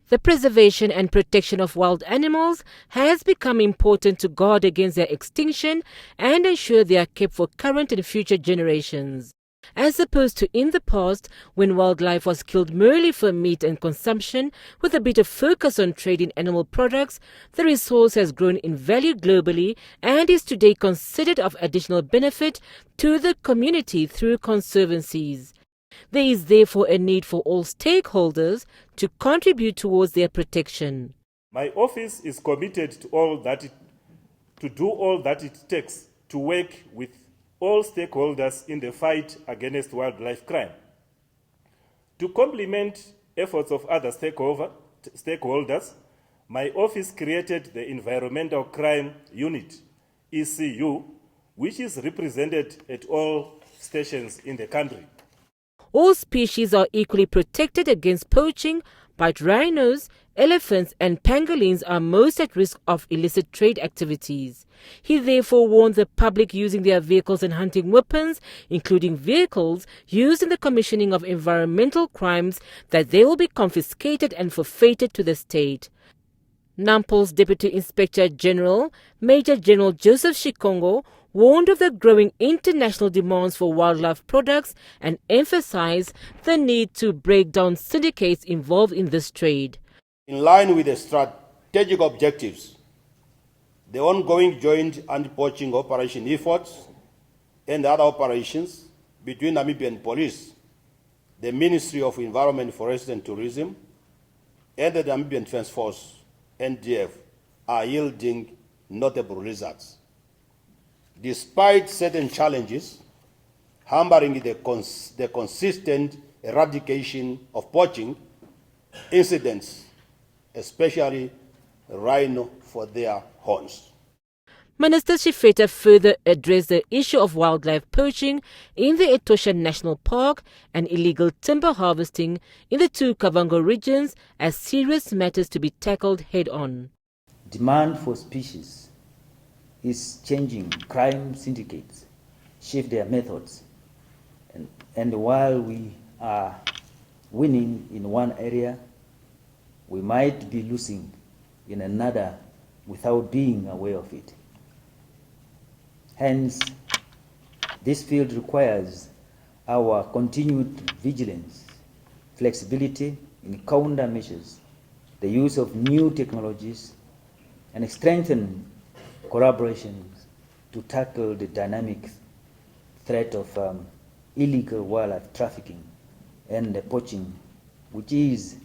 The preservation and protection of wild animals has become important to guard against their extinction and ensure they are kept for current and future generations. As opposed to in the past, when wildlife was killed merely for meat and consumption, with a bit of focus on trade in animal products, the resource has grown in value globally and is today considered of additional benefit to the community through conservancies. There is therefore a need for all stakeholders to contribute towards their protection. My office is committed to do all that it takes to work with all stakeholders in the fight against wildlife crime. To complement efforts of other stakeholders, my office created the Environmental Crime Unit, ECU, which is represented at all stations in the country. All species are equally protected against poaching, but rhinos, elephants and pangolins are most at risk of illicit trade activities. He therefore warned the public using their vehicles and hunting weapons, including vehicles used in the commissioning of environmental crimes, that they will be confiscated and forfeited to the state. Nampol's Deputy Inspector General, Major General Joseph Shikongo, warned of the growing international demands for wildlife products and emphasized the need to break down syndicates involved in this trade. In line with the strategic objectives, the ongoing joint anti-poaching operation efforts and other operations between Namibian Police, the Ministry of Environment, Forestry and Tourism, and the Namibian Defence Force, NDF, are yielding notable results. Despite certain challenges hampering the consistent eradication of poaching incidents, especially rhino for their horns. Minister Shifeta further addressed the issue of wildlife poaching in the Etosha National Park and illegal timber harvesting in the two Kavango regions as serious matters to be tackled head-on. Demand for species is changing. Crime syndicates shift their methods. And while we are winning in one area, we might be losing in another without being aware of it. Hence, this field requires our continued vigilance, flexibility in countermeasures, the use of new technologies, and strengthen collaborations to tackle the dynamic threat of illegal wildlife trafficking and the poaching, which is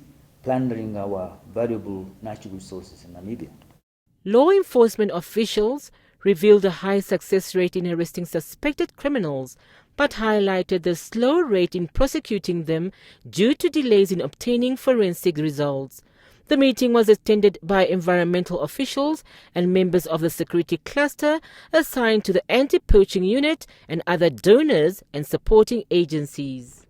plundering our valuable natural resources in Namibia. Law enforcement officials revealed a high success rate in arresting suspected criminals, but highlighted the slow rate in prosecuting them due to delays in obtaining forensic results. The meeting was attended by environmental officials and members of the security cluster assigned to the anti-poaching unit and other donors and supporting agencies.